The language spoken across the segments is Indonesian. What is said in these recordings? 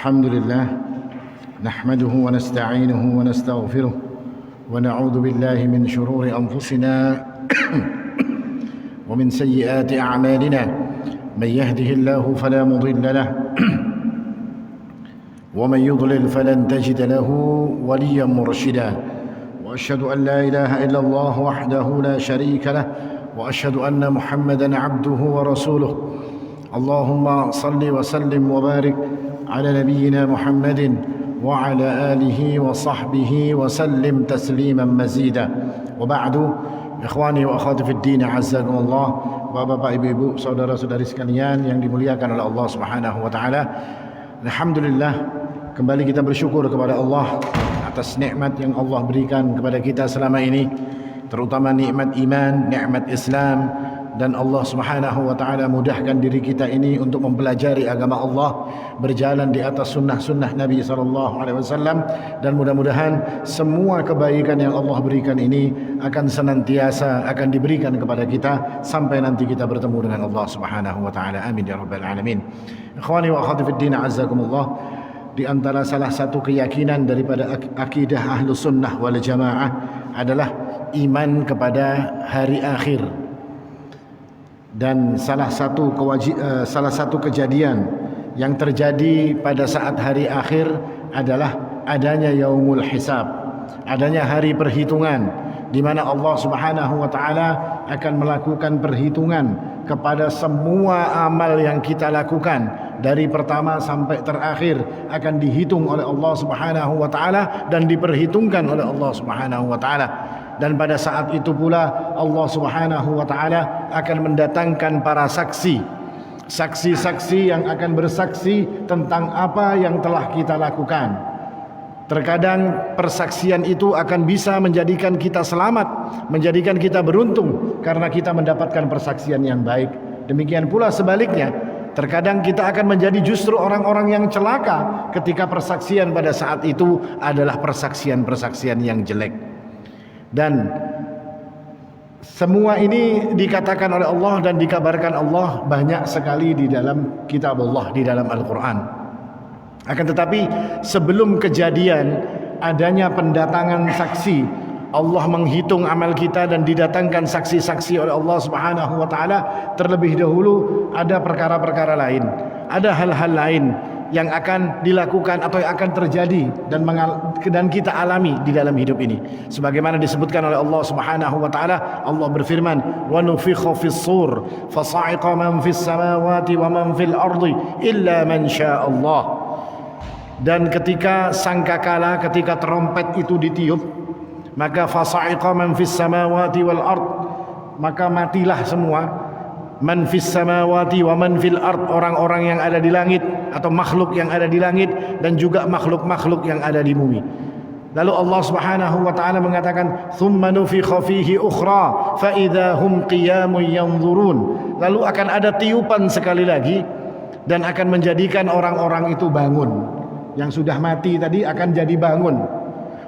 الحمد لله نحمده ونستعينه ونستغفره ونعوذ بالله من شرور أنفسنا ومن سيئات أعمالنا من يهده الله فلا مضل له ومن يضلل فلن تجد له وليا مرشدا وأشهد أن لا إله إلا الله وحده لا شريك له وأشهد أن محمدا عبده ورسوله اللهم صل وسلم وبارك على نبينا محمد وعلى آله وصحبه وسلم تسليما مزيدا وبعد إخواني وأخواتي في الدين عزكم الله. Bapak, ibu-ibu, saudara-saudari sekalian yang dimuliakan oleh Allah Subhanahu wa taala. Alhamdulillah, kembali kita bersyukur kepada Allah atas nikmat yang Allah berikan kepada kita selama ini, terutama nikmat iman, nikmat Islam, dan Allah Subhanahu wa taala mudahkan diri kita ini untuk mempelajari agama Allah, berjalan di atas sunnah-sunnah Nabi sallallahu alaihi wasallam, dan mudah-mudahan semua kebaikan yang Allah berikan ini akan senantiasa akan diberikan kepada kita sampai nanti kita bertemu dengan Allah Subhanahu wa taala. Amin ya rabbal alamin. Ikhwani wa akhwati fid din azzakumullah, di antara salah satu keyakinan daripada akidah Ahlus Sunnah wal Jamaah adalah iman kepada hari akhir. Dan salah satu kejadian yang terjadi pada saat hari akhir adalah adanya yaumul hisab, adanya hari perhitungan, di mana Allah Subhanahu wa taala akan melakukan perhitungan kepada semua amal yang kita lakukan dari pertama sampai terakhir, akan dihitung oleh Allah Subhanahu wa taala dan diperhitungkan oleh Allah Subhanahu wa taala. Dan pada saat itu pula Allah Subhanahu wa taala akan mendatangkan para saksi-saksi yang akan bersaksi tentang apa yang telah kita lakukan. Terkadang persaksian itu akan bisa menjadikan kita selamat, menjadikan kita beruntung karena kita mendapatkan persaksian yang baik. Demikian pula sebaliknya, terkadang kita akan menjadi justru orang-orang yang celaka ketika persaksian pada saat itu adalah persaksian-persaksian yang jelek. Dan semua ini dikatakan oleh Allah dan dikabarkan Allah banyak sekali di dalam kitab Allah, di dalam Al-Quran. Akan tetapi sebelum kejadian adanya pendatangan saksi, Allah menghitung amal kita dan didatangkan saksi-saksi oleh Allah Subhanahu wa taala, terlebih dahulu ada perkara-perkara lain, ada hal-hal lain yang akan dilakukan atau yang akan terjadi dan kita alami di dalam hidup ini. Sebagaimana disebutkan oleh Allah Subhanahu wa taala, Allah berfirman, "Wa nufikha fis-sur fa sa'iqa man fis samawati wa man fil ardi illa man syaa Allah." Dan ketika sangkakala, ketika trompet itu ditiup, maka fa sa'iqa man fis samawati wal ard, maka matilah semua, man fis samawati wa man fil ard, orang-orang yang ada di langit atau makhluk yang ada di langit dan juga makhluk-makhluk yang ada di bumi. Lalu Allah Subhanahu wa taala mengatakan, "Tsumma nufikha fihi ukhra fa idza hum qiyamun yanzurun." Lalu akan ada tiupan sekali lagi dan akan menjadikan orang-orang itu bangun. Yang sudah mati tadi akan jadi bangun.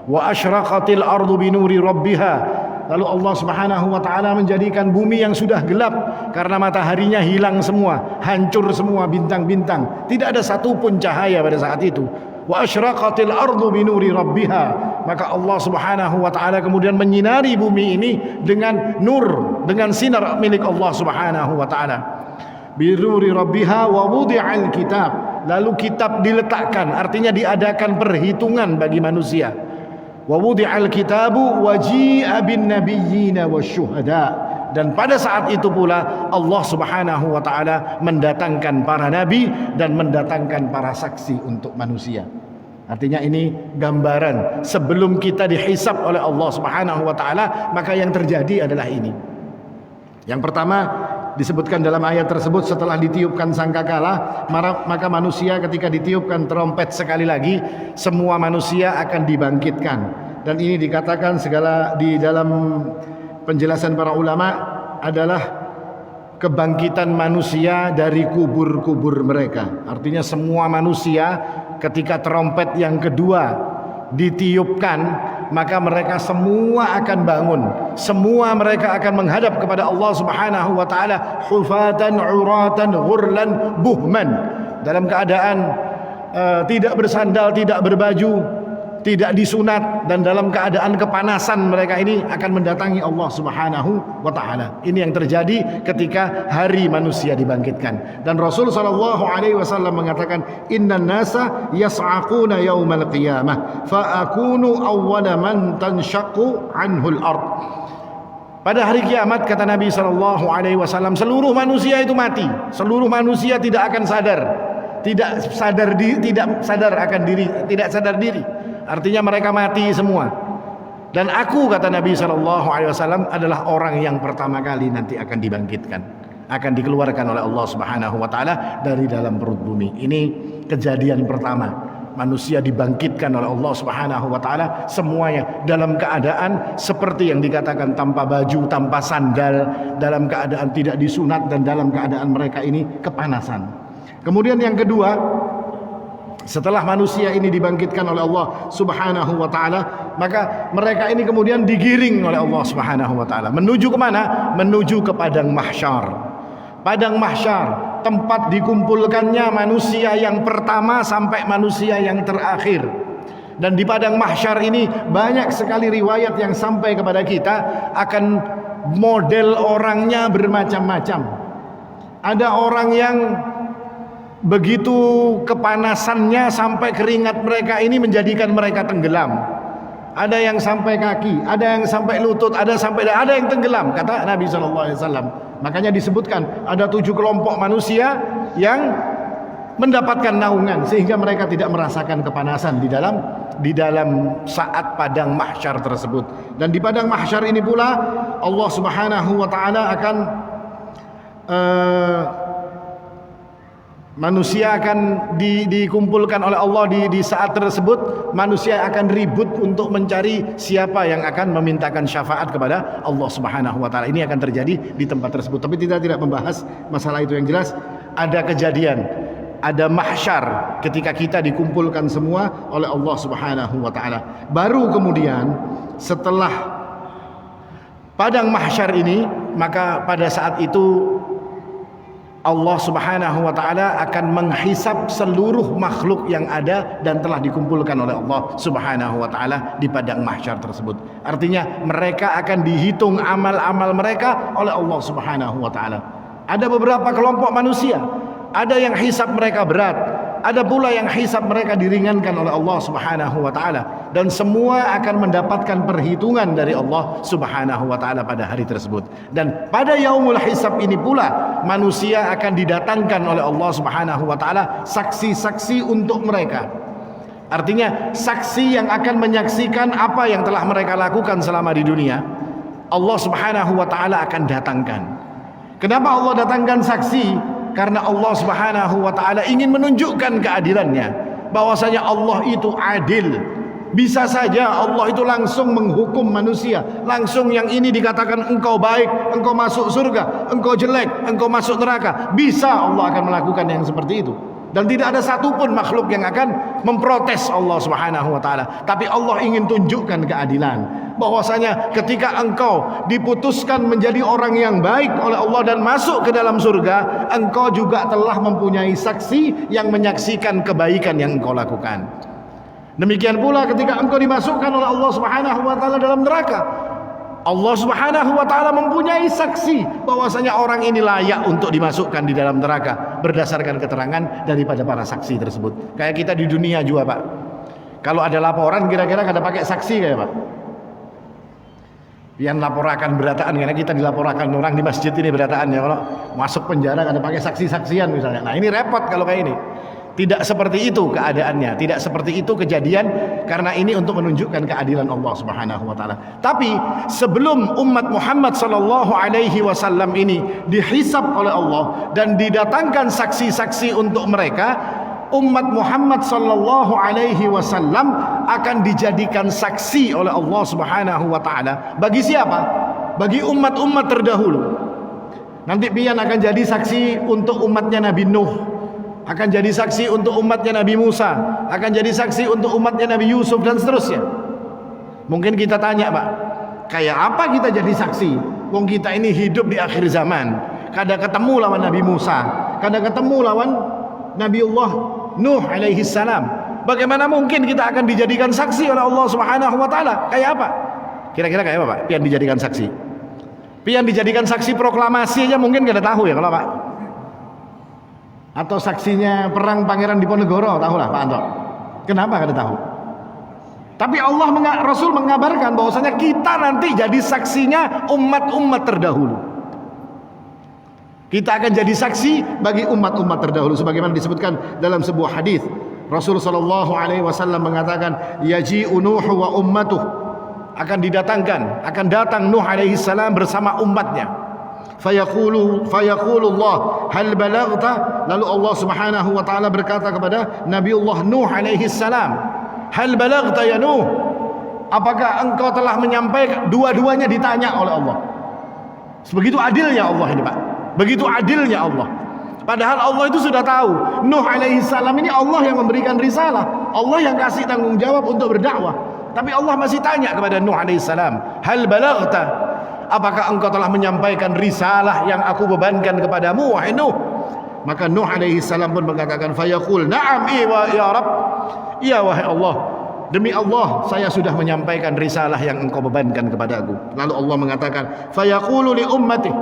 Wa asyraqatil ardu binuri rabbiha. Lalu Allah Subhanahu wa taala menjadikan bumi yang sudah gelap karena mataharinya hilang semua, hancur semua bintang-bintang, tidak ada satupun cahaya pada saat itu. Wa asyraqatil ardu binuri rabbiha. Maka Allah Subhanahu wa taala kemudian menyinari bumi ini dengan nur, dengan sinar milik Allah Subhanahu wa taala. Binuri rabbiha wa wudi'al kitab. Lalu kitab diletakkan, artinya diadakan perhitungan bagi manusia. Wa wudi'al kitabu waji'a bin nabiyyina wasyuhada. Dan pada saat itu pula Allah Subhanahu wa taala mendatangkan para nabi dan mendatangkan para saksi untuk manusia. Artinya ini gambaran sebelum kita dihisab oleh Allah Subhanahu wa taala, maka yang terjadi adalah ini. Yang pertama disebutkan dalam ayat tersebut, setelah ditiupkan sangkakala, maka manusia ketika ditiupkan trompet sekali lagi, semua manusia akan dibangkitkan. Dan ini dikatakan segala di dalam penjelasan para ulama adalah kebangkitan manusia dari kubur-kubur mereka. Artinya semua manusia ketika trompet yang kedua ditiupkan, maka mereka semua akan bangun, semua mereka akan menghadap kepada Allah Subhanahu wa taala hufatan uratan ghurlan buhman, dalam keadaan tidak bersandal, tidak berbaju, tidak disunat, dan dalam keadaan kepanasan mereka ini akan mendatangi Allah Subhanahu wa taala. Ini yang terjadi ketika hari manusia dibangkitkan. Dan Rasul sallallahu alaihi wasallam mengatakan, "Innan nasa yas'aquna yaumal qiyamah fa akunu awwala man tanshaqqu anhul ard." Pada hari kiamat, kata Nabi sallallahu alaihi wasallam, seluruh manusia itu mati. Seluruh manusia tidak akan sadar. Tidak sadar diri. Artinya mereka mati semua. Dan aku, kata Nabi SAW, adalah orang yang pertama kali nanti akan dibangkitkan, akan dikeluarkan oleh Allah Subhanahu wa taala dari dalam perut bumi. Ini kejadian pertama. Manusia dibangkitkan oleh Allah Subhanahu wa taala semuanya dalam keadaan seperti yang dikatakan, tanpa baju, tanpa sandal, dalam keadaan tidak disunat, dan dalam keadaan mereka ini kepanasan. Kemudian yang kedua, setelah manusia ini dibangkitkan oleh Allah Subhanahu wa taala, maka mereka ini kemudian digiring oleh Allah Subhanahu wa taala menuju kemana? Menuju ke padang mahsyar. Padang mahsyar, tempat dikumpulkannya manusia yang pertama sampai manusia yang terakhir. Dan di padang mahsyar ini banyak sekali riwayat yang sampai kepada kita, akan model orangnya bermacam-macam. Ada orang yang begitu kepanasannya sampai keringat mereka ini menjadikan mereka tenggelam. Ada yang sampai kaki, ada yang sampai lutut, ada yang tenggelam, kata Nabi SAW. Makanya disebutkan ada 7 kelompok manusia yang mendapatkan naungan sehingga mereka tidak merasakan kepanasan di dalam saat padang mahsyar tersebut. Dan di padang mahsyar ini pula Allah Subhanahu wa taala akan manusia akan dikumpulkan oleh Allah di saat tersebut. Manusia akan ribut untuk mencari siapa yang akan memintakan syafaat kepada Allah Subhanahu wa taala. Ini akan terjadi di tempat tersebut. Tapi kita tidak membahas masalah itu. Yang jelas ada kejadian, ada mahsyar ketika kita dikumpulkan semua oleh Allah Subhanahu wa taala. Baru kemudian setelah padang mahsyar ini, maka pada saat itu Allah Subhanahu wa taala akan menghisab seluruh makhluk yang ada dan telah dikumpulkan oleh Allah Subhanahu wa taala di padang mahsyar tersebut. Artinya mereka akan dihitung amal-amal mereka oleh Allah Subhanahu wa taala. Ada beberapa kelompok manusia, ada yang hisab mereka berat, ada pula yang hisab mereka diringankan oleh Allah Subhanahu wa taala, dan semua akan mendapatkan perhitungan dari Allah Subhanahu wa taala pada hari tersebut. Dan pada yaumul hisab ini pula manusia akan didatangkan oleh Allah Subhanahu wa taala saksi-saksi untuk mereka. Artinya saksi yang akan menyaksikan apa yang telah mereka lakukan selama di dunia. Allah Subhanahu wa taala akan datangkan. Kenapa Allah datangkan saksi? Karena Allah Subhanahu wa taala ingin menunjukkan keadilannya, bahwasanya Allah itu adil. Bisa saja Allah itu langsung menghukum manusia, langsung yang ini dikatakan engkau baik, engkau masuk surga, engkau jelek, engkau masuk neraka. Bisa Allah akan melakukan yang seperti itu. Dan tidak ada satupun makhluk yang akan memprotes Allah Subhanahu wa taala. Tapi Allah ingin tunjukkan keadilan, bahwasanya ketika engkau diputuskan menjadi orang yang baik oleh Allah dan masuk ke dalam surga, engkau juga telah mempunyai saksi yang menyaksikan kebaikan yang engkau lakukan. Demikian pula ketika engkau dimasukkan oleh Allah Subhanahu wa taala dalam neraka, Allah Subhanahu wa taala mempunyai saksi bahwasanya orang ini layak untuk dimasukkan di dalam neraka berdasarkan keterangan daripada para saksi tersebut. Kayak kita di dunia juga, Pak. Kalau ada laporan kira-kira kada pakai saksi kayak, Pak. Yang laporakan berataan, karena kita dilaporkan orang di masjid ini berataan ya, kalau masuk penjara kada pakai saksi-saksian misalnya. Nah, ini repot kalau kayak ini. Tidak seperti itu keadaannya, tidak seperti itu kejadian, karena ini untuk menunjukkan keadilan Allah Subhanahu wa taala. Tapi sebelum umat Muhammad sallallahu alaihi wasallam ini dihisab oleh Allah dan didatangkan saksi-saksi untuk mereka, umat Muhammad sallallahu alaihi wasallam akan dijadikan saksi oleh Allah Subhanahu wa taala. Bagi siapa? Bagi umat-umat terdahulu. Nanti pian akan jadi saksi untuk umatnya Nabi Nuh, akan jadi saksi untuk umatnya Nabi Musa, akan jadi saksi untuk umatnya Nabi Yusuf, dan seterusnya. Mungkin kita tanya, Pak, kayak apa kita jadi saksi? Wong kita ini hidup di akhir zaman, kada ketemu lawan Nabi Musa, kada ketemu lawan Nabiullah Nuh alaihi salam. Bagaimana mungkin kita akan dijadikan saksi oleh Allah Subhanahu wa taala? Kayak apa? Kira-kira kayak apa, Pak? Pian dijadikan saksi. Pian dijadikan saksi proklamasi aja mungkin gak ada tahu ya kalau Pak. Atau saksinya perang Pangeran Diponegoro, tahulah Pak Anto. Kenapa gak ada tahu? Tapi Rasul mengabarkan bahwasanya kita nanti jadi saksinya umat-umat terdahulu. Kita akan jadi saksi bagi umat-umat terdahulu sebagaimana disebutkan dalam sebuah hadis. Rasul sallallahu alaihi wasallam mengatakan, yaji'u Nuh wa ummatuh, akan datang Nuh alaihi salam bersama umatnya. Fayaqulu Allah, hal balaghta? Lalu Allah Subhanahu wa taala berkata kepada Nabiullah Nuh alaihi salam, hal balaghta ya Nuh? Apakah engkau telah menyampaikan? Dua-duanya ditanya oleh Allah. Sebegitu adilnya Allah ini, Pak. Begitu adilnya Allah. Padahal Allah itu sudah tahu Nuh alaihi salam ini Allah yang memberikan risalah, Allah yang kasih tanggung jawab untuk berdakwah. Tapi Allah masih tanya kepada Nuh alaihi salam, hal balaghta? Apakah engkau telah menyampaikan risalah yang aku bebankan kepadamu wahai Nuh? Maka Nuh alaihi salam pun mengatakan, fayaqul na'am ya Rabb. Iya wahai Allah, demi Allah saya sudah menyampaikan risalah yang engkau bebankan kepadaku. Lalu Allah mengatakan, fayaqulu li ummati.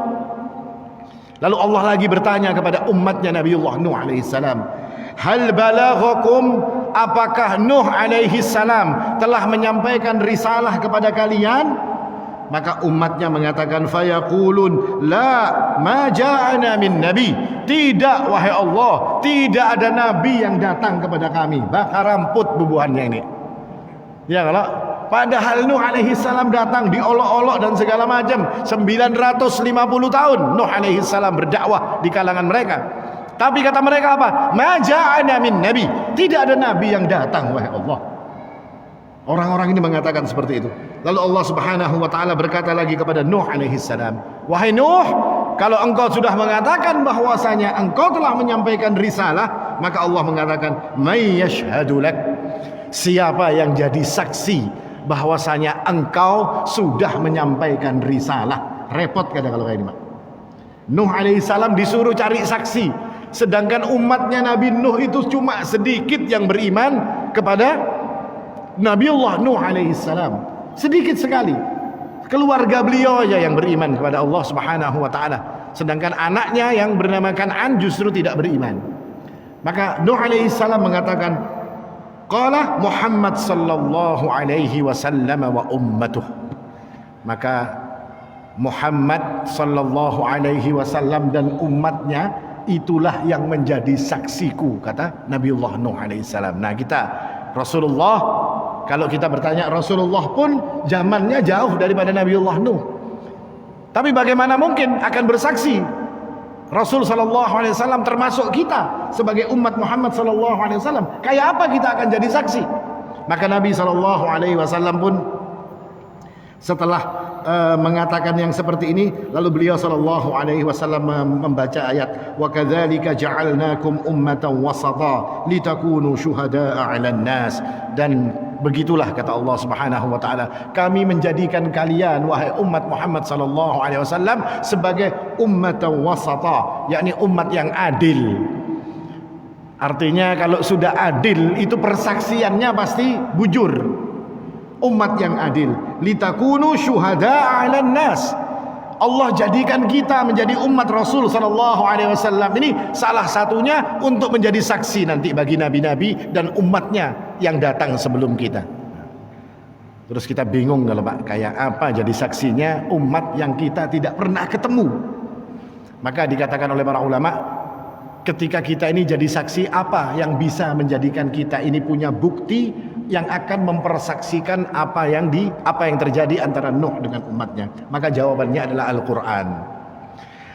Lalu Allah lagi bertanya kepada umatnya Nabiullah Nuh alaihi salam, hal balaghakum? Apakah Nuh alaihi salam telah menyampaikan risalah kepada kalian? Maka umatnya mengatakan, fayaqulun la ma ja'ana min nabi. Tidak wahai Allah, tidak ada nabi yang datang kepada kami. Bakar ramput bubuhannya ini. Ya kalau padahal Nuh alaihi salam datang diolok-olok dan segala macam 950 tahun Nuh alaihi salam berdakwah di kalangan mereka. Tapi kata mereka apa? Ma ja'ana min nabi. Tidak ada nabi yang datang wahai Allah. Orang-orang ini mengatakan seperti itu. Lalu Allah Subhanahu wa taala berkata lagi kepada Nuh alaihi salam, wahai Nuh, kalau engkau sudah mengatakan bahwasanya engkau telah menyampaikan risalah, maka Allah mengatakan, may yashhadu lak? Siapa yang jadi saksi bahwasanya engkau sudah menyampaikan risalah? Repot kada kalau kayak ini, Pak. Nuh alaihi salam disuruh cari saksi, sedangkan umatnya Nabi Nuh itu cuma sedikit yang beriman kepada Nabiullah Nuh alaihi salam. Sedikit sekali. Keluarga beliau aja yang beriman kepada Allah Subhanahu wa taala, sedangkan anaknya yang bernama Kan'an justru tidak beriman. Maka Nuh alaihi salam mengatakan, qala Muhammad sallallahu alaihi wasallam wa ummatuh. Maka Muhammad sallallahu alaihi wasallam dan umatnya itulah yang menjadi saksiku, kata Nabiullah Nuh alaihi salam. Nah, kita Rasulullah, kalau kita bertanya, Rasulullah pun zamannya jauh daripada Nabiullah Nuh. Tapi bagaimana mungkin akan bersaksi? Rasul sallallahu alaihi wasallam termasuk kita sebagai umat Muhammad sallallahu alaihi wasallam. Kayak apa kita akan jadi saksi? Maka Nabi sallallahu alaihi wasallam pun setelah mengatakan yang seperti ini, lalu beliau sallallahu alaihi wasallam membaca ayat, wa kadzalika ja'alnakum ummatan wasata litakunu syuhada'a 'alan nas. Dan begitulah kata Allah Subhanahu wa taala, kami menjadikan kalian wahai umat Muhammad sallallahu alaihi wasallam sebagai ummatan wasata, yakni umat yang adil. Artinya kalau sudah adil itu persaksiannya pasti bujur. Umat yang adil, litakunu syuhada'a 'alan nas. Allah jadikan kita menjadi umat Rasul sallallahu alaihi wasallam ini salah satunya untuk menjadi saksi nanti bagi nabi-nabi dan umatnya yang datang sebelum kita. Terus kita bingung kalau Pak, kayak apa jadi saksinya umat yang kita tidak pernah ketemu. Maka dikatakan oleh para ulama, ketika kita ini jadi saksi, apa yang bisa menjadikan kita ini punya bukti yang akan mempersaksikan apa yang terjadi antara Nuh dengan umatnya? Maka jawabannya adalah Al-Quran.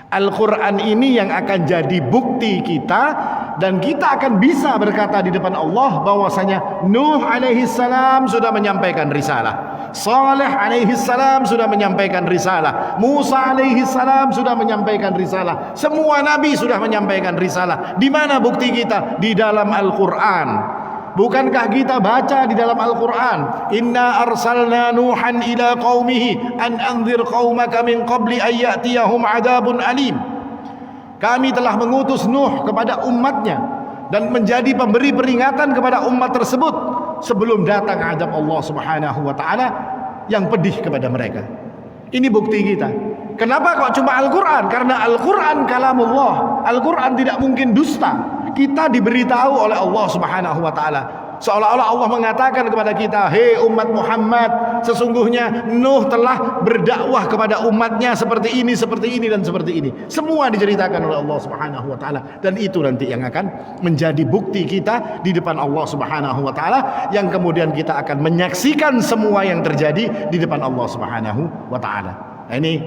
Al-Quran ini yang akan jadi bukti kita, dan kita akan bisa berkata di depan Allah bahwasanya Nuh alaihi salam sudah menyampaikan risalah, Saleh alaihi salam sudah menyampaikan risalah, Musa alaihi salam sudah menyampaikan risalah, semua nabi sudah menyampaikan risalah. Di mana bukti kita? Di dalam Al-Quran. Bukankah kita baca di dalam Al-Quran, inna arsalna nuhan ila qaumihi an anzir qaumaka min qabli an ya'tiyahum adabun alim. Kami telah mengutus Nuh kepada umatnya dan menjadi pemberi peringatan kepada umat tersebut sebelum datang azab Allah Subhanahu wa taala yang pedih kepada mereka. Ini bukti kita. Kenapa kok cuma Al-Quran? Karena Al-Quran kalamullah. Al-Quran tidak mungkin dusta. Kita diberitahu oleh Allah Subhanahu wa taala. Seolah-olah Allah mengatakan kepada kita, "Hei umat Muhammad, sesungguhnya Nuh telah berdakwah kepada umatnya seperti ini, dan seperti ini." Semua diceritakan oleh Allah Subhanahu wa taala, dan itu nanti yang akan menjadi bukti kita di depan Allah Subhanahu wa taala, yang kemudian kita akan menyaksikan semua yang terjadi di depan Allah Subhanahu wa taala. Nah, ini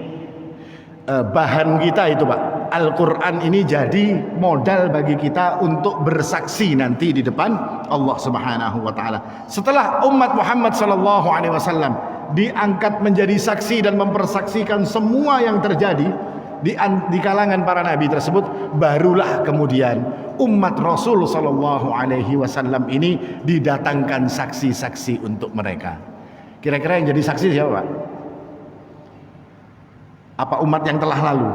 bahan kita itu, Pak. Al-Quran ini jadi modal bagi kita untuk bersaksi nanti di depan Allah Subhanahu wa taala. Setelah umat Muhammad sallallahu alaihi wasallam diangkat menjadi saksi dan mempersaksikan semua yang terjadi di kalangan para nabi tersebut, barulah kemudian umat Rasul sallallahu alaihi wasallam ini didatangkan saksi-saksi untuk mereka. Kira-kira yang jadi saksi siapa, Pak? Apa umat yang telah lalu?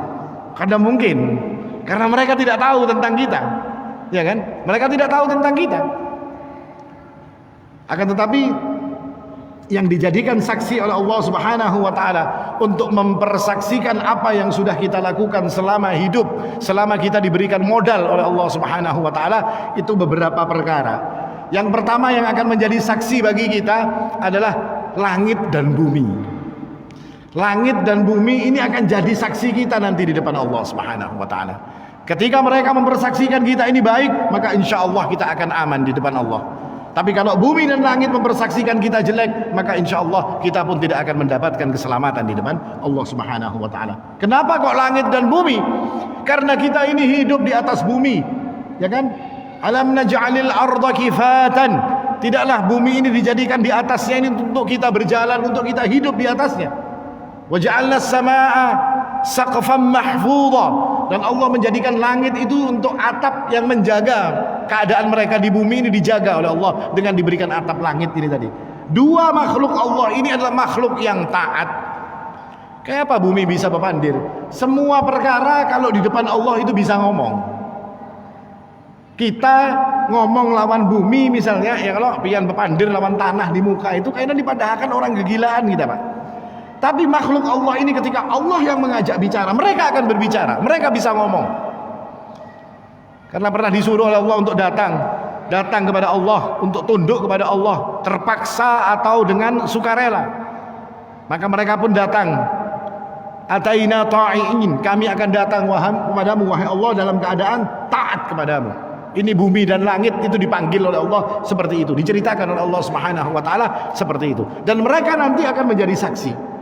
Karena mungkin karena mereka tidak tahu tentang kita, ya kan? Mereka tidak tahu tentang kita. Akan tetapi yang dijadikan saksi oleh Allah Subhanahu wa taala untuk mempersaksikan apa yang sudah kita lakukan selama hidup, selama kita diberikan modal oleh Allah Subhanahu wa taala, itu beberapa perkara. Yang pertama yang akan menjadi saksi bagi kita adalah langit dan bumi. Langit dan bumi ini akan jadi saksi kita nanti di depan Allah Subhanahu wa taala. Ketika mereka mempersaksikan kita ini baik, maka insya Allah kita akan aman di depan Allah. Tapi kalau bumi dan langit mempersaksikan kita jelek, maka insya Allah kita pun tidak akan mendapatkan keselamatan di depan Allah Subhanahu wa taala. Kenapa kok langit dan bumi? Karena kita ini hidup di atas bumi, ya kan? Alam naj'alil arda kifatan. Tidaklah bumi ini dijadikan di atasnya ini untuk kita berjalan, untuk kita hidup di atasnya. Waja'alna as-samaa'a saqfan mahfudha, dan Allah menjadikan langit itu untuk atap yang menjaga keadaan mereka di bumi ini, dijaga oleh Allah dengan diberikan atap langit ini tadi. Dua makhluk Allah ini adalah makhluk yang taat. Kayak apa bumi bisa berpandir? Semua perkara kalau di depan Allah itu bisa ngomong. Kita ngomong lawan bumi misalnya, ya kalau pian berpandir lawan tanah di muka itu kayaknya dipadahkan orang kegilaan kita, Pak. Tapi makhluk Allah ini ketika Allah yang mengajak bicara, mereka akan berbicara, mereka bisa ngomong. Karena pernah disuruh oleh Allah untuk datang kepada Allah, untuk tunduk kepada Allah, terpaksa atau dengan sukarela. Maka mereka pun datang. Ataina ta'iin, kami akan datang kepadamu wahai Allah dalam keadaan taat kepadamu. Ini bumi dan langit itu dipanggil oleh Allah seperti itu, diceritakan oleh Allah Subhanahu wa taala seperti itu. Dan mereka nanti akan menjadi saksi.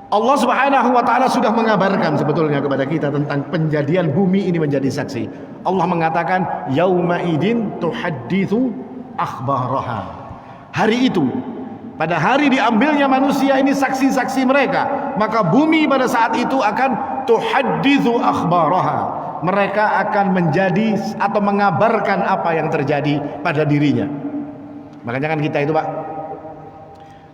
Allah Subhanahu wa taala sudah mengabarkan sebetulnya kepada kita tentang penjadian bumi ini menjadi saksi. Allah mengatakan yauma idin tuhadditsu akhbaraha. Hari itu, pada hari diambilnya manusia ini saksi-saksi mereka, maka bumi pada saat itu akan tuhadditsu akhbaraha. Mereka akan menjadi atau mengabarkan apa yang terjadi pada dirinya. Makanya kan kita itu, Pak,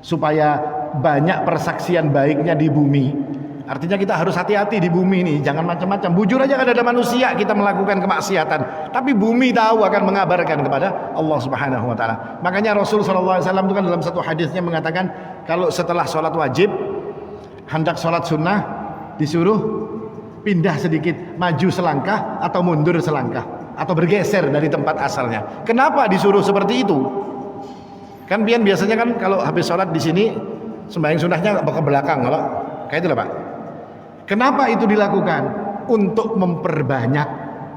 supaya banyak persaksian baiknya di bumi, artinya kita harus hati-hati di bumi ini, jangan macam-macam. Bujur aja kan ada manusia kita melakukan kemaksiatan, tapi bumi tahu akan mengabarkan kepada Allah Subhanahu wa taala. Makanya Rasul sallallahu alaihi wasallam itu kan dalam satu hadisnya mengatakan, kalau setelah sholat wajib hendak sholat sunnah disuruh pindah sedikit, maju selangkah atau mundur selangkah, atau bergeser dari tempat asalnya. Kenapa disuruh seperti itu? Kan biasanya kan kalau habis sholat di sini sembahyang sunnahnya ke belakang, kalau kayak itulah, Pak. Kenapa itu dilakukan? Untuk memperbanyak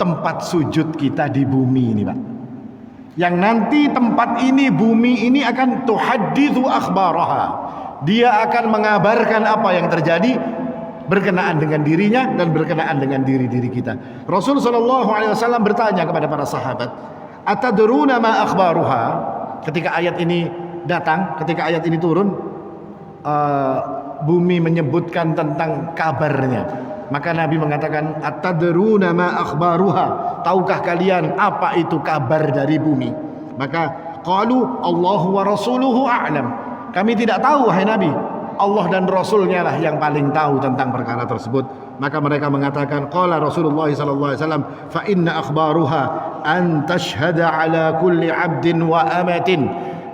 tempat sujud kita di bumi ini, Pak. Yang nanti tempat ini, bumi ini akan tuhadditsu akhbaraha. Dia akan mengabarkan apa yang terjadi berkenaan dengan dirinya dan berkenaan dengan diri-diri kita. Rasul sallallahu alaihi wasallam bertanya kepada para sahabat, "Atadruna ma akhbaruha?" Ketika ayat ini datang, ketika ayat ini turun, bumi menyebutkan tentang kabarnya. Maka Nabi mengatakan, "Atadruna ma akhbaruha?" Tahukah kalian apa itu kabar dari bumi? Maka qalu Allahu wa rasuluhu a'lam. Kami tidak tahu wahai Nabi. Allah dan Rasulnya lah yang paling tahu tentang perkara tersebut. Maka mereka mengatakan, qala Rasulullah sallallahu alaihi wasallam, fa inna akhbaruha an tashhada ala kulli 'abdin wa amatin.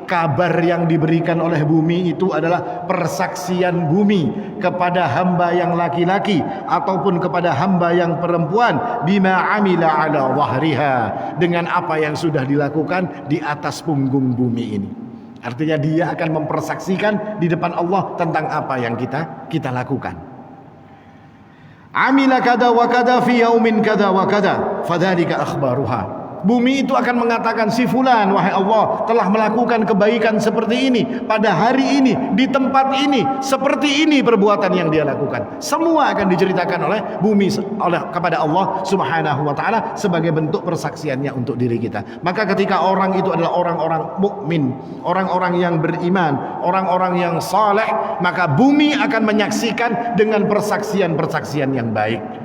Kabar yang diberikan oleh bumi itu adalah persaksian bumi kepada hamba yang laki-laki ataupun kepada hamba yang perempuan, bima amila ala dhahriha, dengan apa yang sudah dilakukan di atas punggung bumi ini. Artinya dia akan mempersaksikan di depan Allah tentang apa yang kita lakukan. Amila kada wa kada fi yaumin kada wa kada fadzalika akhbaruha. Bumi itu akan mengatakan, si fulan, wahai Allah, telah melakukan kebaikan seperti ini pada hari ini, di tempat ini, seperti ini perbuatan yang dia lakukan. Semua akan diceritakan oleh bumi kepada Allah Subhanahu wa taala sebagai bentuk persaksiannya untuk diri kita. Maka ketika orang itu adalah orang-orang mukmin, orang-orang yang beriman, orang-orang yang saleh, maka bumi akan menyaksikan dengan persaksian-persaksian yang baik,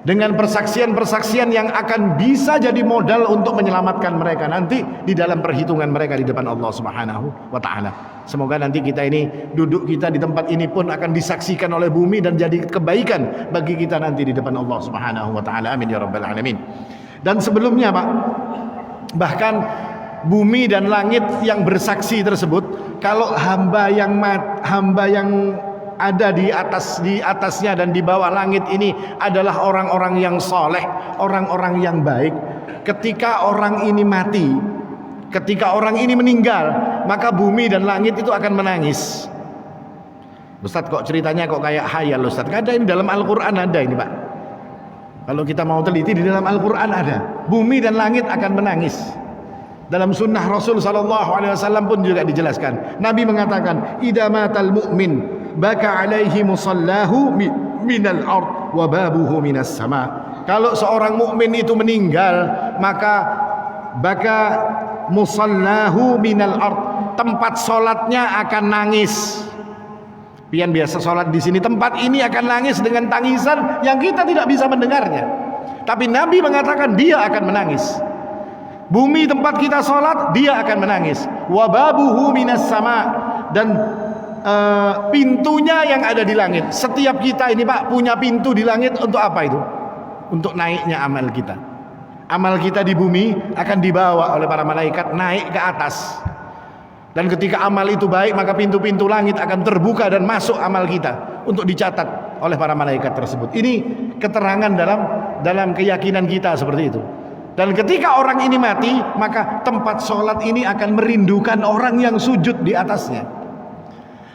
dengan persaksian-persaksian yang akan bisa jadi modal untuk menyelamatkan mereka nanti di dalam perhitungan mereka di depan Allah Subhanahu wa taala. Semoga nanti kita ini, duduk kita di tempat ini pun akan disaksikan oleh bumi dan jadi kebaikan bagi kita nanti di depan Allah Subhanahu wa taala. Amin ya rabbal alamin. Dan sebelumnya, Pak, bahkan bumi dan langit yang bersaksi tersebut, kalau hamba yang ada di atasnya dan di bawah langit ini adalah orang-orang yang soleh, orang-orang yang baik. Ketika orang ini mati, ketika orang ini meninggal, maka bumi dan langit itu akan menangis. Ustadz, kok ceritanya kok kayak hayal, Ustadz? Ada ini dalam Al-Quran, ada ini, Pak. Kalau kita mau teliti, di dalam Al-Quran ada. Bumi dan langit akan menangis. Dalam sunnah Rasul SAW pun juga dijelaskan. Nabi mengatakan, idza matal mu'min baka alaihi musallahu minal ard wa babuhu minas sama. Kalau seorang mukmin itu meninggal, maka baka musallahu minal ard, tempat solatnya akan nangis. Pian biasa solat di sini, tempat ini akan nangis dengan tangisan yang kita tidak bisa mendengarnya. Tapi Nabi mengatakan dia akan menangis. Bumi tempat kita solat, dia akan menangis. Wa babuhu minas sama, dan pintunya yang ada di langit. Setiap kita ini, Pak, punya pintu di langit untuk apa itu? Untuk naiknya amal kita. Amal kita di bumi akan dibawa oleh para malaikat naik ke atas. Dan ketika amal itu baik, maka pintu-pintu langit akan terbuka dan masuk amal kita untuk dicatat oleh para malaikat tersebut. Ini keterangan dalam keyakinan kita seperti itu. Dan ketika orang ini mati, maka tempat sholat ini akan merindukan orang yang sujud di atasnya.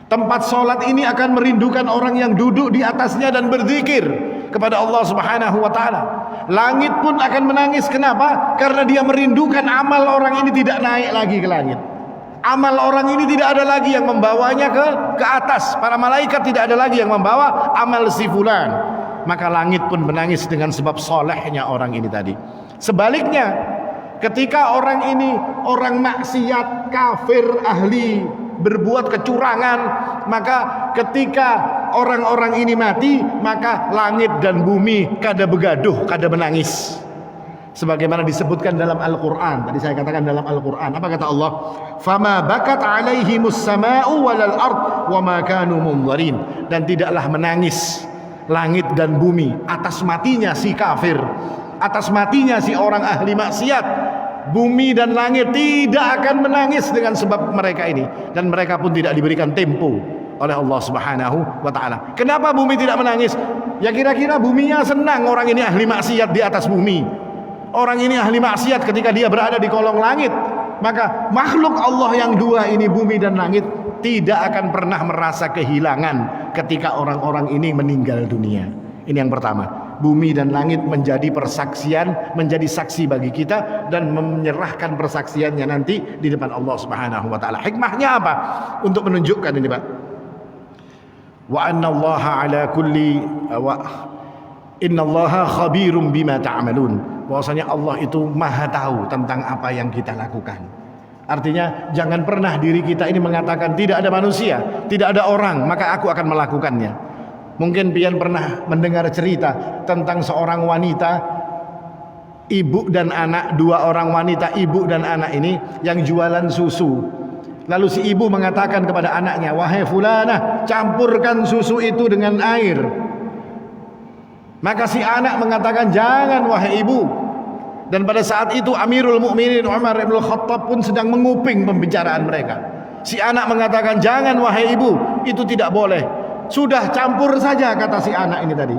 Tempat sholat ini akan merindukan orang yang duduk di atasnya dan berzikir kepada Allah Subhanahu wa taala. Langit pun akan menangis. Kenapa? Karena dia merindukan amal orang ini tidak naik lagi ke langit. Amal orang ini tidak ada lagi yang membawanya ke atas. Para malaikat tidak ada lagi yang membawa amal si fulan. Maka langit pun menangis dengan sebab solehnya orang ini tadi. Sebaliknya, ketika orang ini orang maksiat, kafir, ahli berbuat kecurangan, maka ketika orang-orang ini mati, maka langit dan bumi kada begaduh, kada menangis. Sebagaimana disebutkan dalam Al-Quran. Tadi saya katakan dalam Al-Quran, apa kata Allah? Fama bakat alaihimus sama'u walal ard wa ma kanu munzarin. Dan tidaklah menangis langit dan bumi atas matinya si kafir, atas matinya si orang ahli maksiat. Bumi dan langit tidak akan menangis dengan sebab mereka ini, dan mereka pun tidak diberikan tempo oleh Allah Subhanahu wa taala. Kenapa bumi tidak menangis? Ya kira-kira buminya senang orang ini ahli maksiat di atas bumi. Orang ini ahli maksiat ketika dia berada di kolong langit. Maka makhluk Allah yang dua ini, bumi dan langit, tidak akan pernah merasa kehilangan ketika orang-orang ini meninggal dunia. Ini yang pertama. Bumi dan langit menjadi persaksian, menjadi saksi bagi kita, dan menyerahkan persaksiannya nanti di depan Allah Subhanahu wa taala. Hikmahnya apa? Untuk menunjukkan ini, Pak. Wa annallaha ala kulli wa innallaha khabirum bima ta'malun. Bahwasanya Allah itu Maha tahu tentang apa yang kita lakukan. Artinya jangan pernah diri kita ini mengatakan tidak ada manusia, tidak ada orang, maka aku akan melakukannya. Mungkin pian pernah mendengar cerita tentang seorang wanita, ibu dan anak, dua orang wanita ibu dan anak ini yang jualan susu. Lalu si ibu mengatakan kepada anaknya, wahai fulanah, campurkan susu itu dengan air. Maka si anak mengatakan, jangan wahai ibu, Dan pada saat itu Amirul Mukminin Umar ibn Khattab pun sedang menguping pembicaraan mereka. Si anak mengatakan, jangan wahai ibu, itu tidak boleh. Sudah campur saja, kata si anak ini tadi.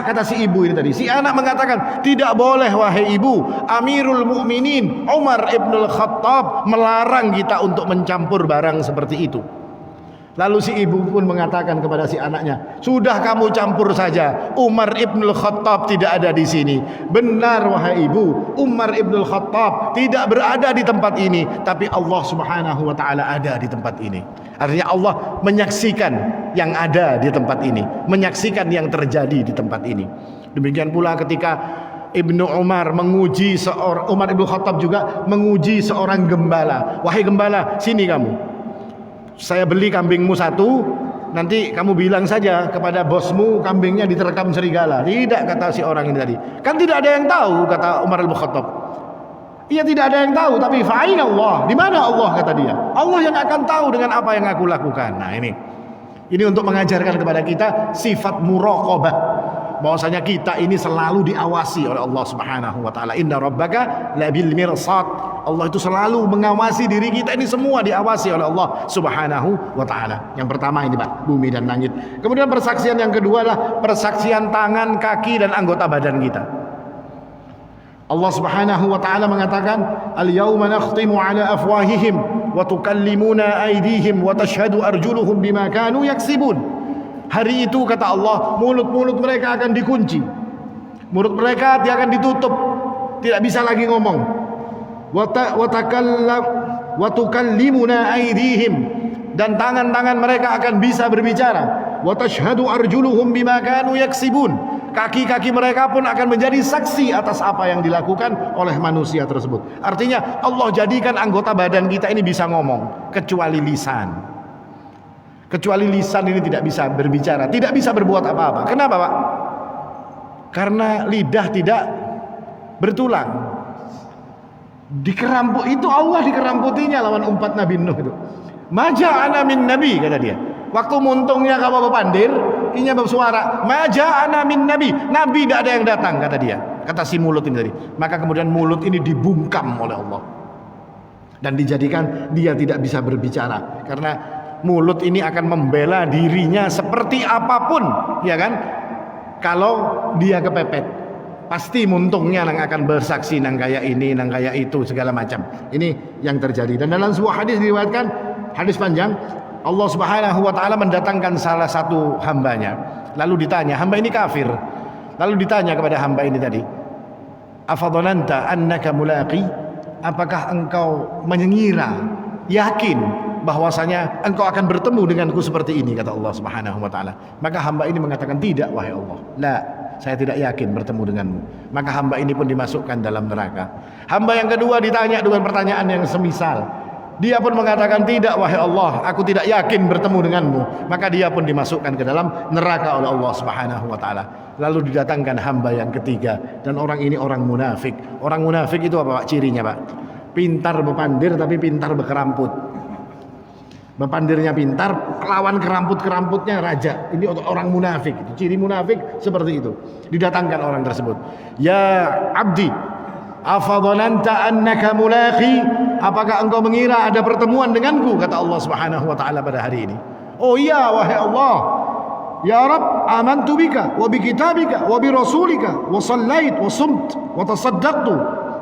Kata si ibu ini tadi. Si anak mengatakan, tidak boleh wahai ibu. Amirul Mukminin Umar ibn Khattab melarang kita untuk mencampur barang seperti itu. Lalu si ibu pun mengatakan kepada si anaknya, sudah kamu campur saja, Umar ibn Khattab tidak ada di sini. Benar wahai ibu, Umar ibn Khattab tidak berada di tempat ini, tapi Allah subhanahu wa ta'ala ada di tempat ini. Artinya Allah menyaksikan yang ada di tempat ini, menyaksikan yang terjadi di tempat ini. Demikian pula ketika Ibnu Umar menguji Umar ibn Khattab juga menguji seorang gembala. Wahai gembala, sini kamu, saya beli kambingmu satu, nanti kamu bilang saja kepada bosmu kambingnya diterkam serigala. Tidak, kata si orang ini tadi. Kan tidak ada yang tahu, kata Umar bin Khattab. Iya, tidak ada yang tahu, tapi fa'aina Allah. Di mana Allah, kata dia. Allah yang akan tahu dengan apa yang aku lakukan. Nah, ini untuk mengajarkan kepada kita sifat muraqabah, bahwasanya kita ini selalu diawasi oleh Allah Subhanahu wa taala. Inna rabbaka labil mirsad. Allah itu selalu mengawasi diri kita ini, semua diawasi oleh Allah Subhanahu wa taala. Yang pertama ini, Pak, bumi dan langit. Kemudian persaksian yang kedua adalah persaksian tangan, kaki dan anggota badan kita. Allah Subhanahu wa taala mengatakan, "Al-yauma nakhtimu ala afwahihim wa tukallimuna aydihim wa tashhadu arjuluhum bima kanu yaksibun." Hari itu, kata Allah, mulut-mulut mereka akan dikunci. Mulut mereka dia akan ditutup, tidak bisa lagi ngomong. Wa tukallimuna aydihim, dan tangan-tangan mereka akan bisa berbicara. Wa tashhadu arjuluhum bima kanu yaksibun. Kaki-kaki mereka pun akan menjadi saksi atas apa yang dilakukan oleh manusia tersebut. Artinya Allah jadikan anggota badan kita ini bisa ngomong, kecuali lisan. Kecuali lisan ini tidak bisa berbicara, tidak bisa berbuat apa-apa. Kenapa, Pak? Karena lidah tidak bertulang. Dikeramput itu, Allah dikeramputinya lawan umpat Nabi Nuh itu. Maja'ana min nabi, kata dia. Waktu muntungnya kamu berpandir, inya bersuara, maja'ana min nabi. Nabi tidak ada yang datang, kata dia. Kata si mulut ini tadi. Maka kemudian mulut ini dibungkam oleh Allah dan dijadikan dia tidak bisa berbicara, karena mulut ini akan membela dirinya seperti apapun, ya kan? Kalau dia kepepet, pasti muntungnya nang akan bersaksi nang kayak ini, nang kayak itu, segala macam. Ini yang terjadi. Dan dalam sebuah hadis diriwayatkan, hadis panjang, Allah Subhanahu wa taala mendatangkan salah satu hambanya. Lalu ditanya, hamba ini kafir. Lalu ditanya kepada hamba ini tadi, afadhananta annaka mulaqi? Apakah engkau mengira, yakin bahwasanya engkau akan bertemu denganku seperti ini, kata Allah Subhanahu wa taala. Maka hamba ini mengatakan, tidak wahai Allah. La, saya tidak yakin bertemu denganmu. Maka hamba ini pun dimasukkan dalam neraka. Hamba yang kedua ditanya dengan pertanyaan yang semisal. Dia pun mengatakan, tidak wahai Allah, aku tidak yakin bertemu denganmu. Maka dia pun dimasukkan ke dalam neraka oleh Allah Subhanahu wa taala. Lalu didatangkan hamba yang ketiga, dan orang ini orang munafik. Orang munafik itu apa, Pak, cirinya, Pak? Pintar berpandir tapi pintar berkeramput. Berpandirnya pintar, lawan keramput-keramputnya raja. Ini orang munafik. Ciri munafik seperti itu. Didatangkan orang tersebut. Ya abdi, afadhananta annaka mulaqi? Apakah engkau mengira ada pertemuan denganku, kata Allah Subhanahu wa taala pada hari ini. Oh iya wahai Allah. Ya Rabb, amantu bika wa bi kitabika wa bi rasulika wa sallait wa sumt wa tasaddaqtu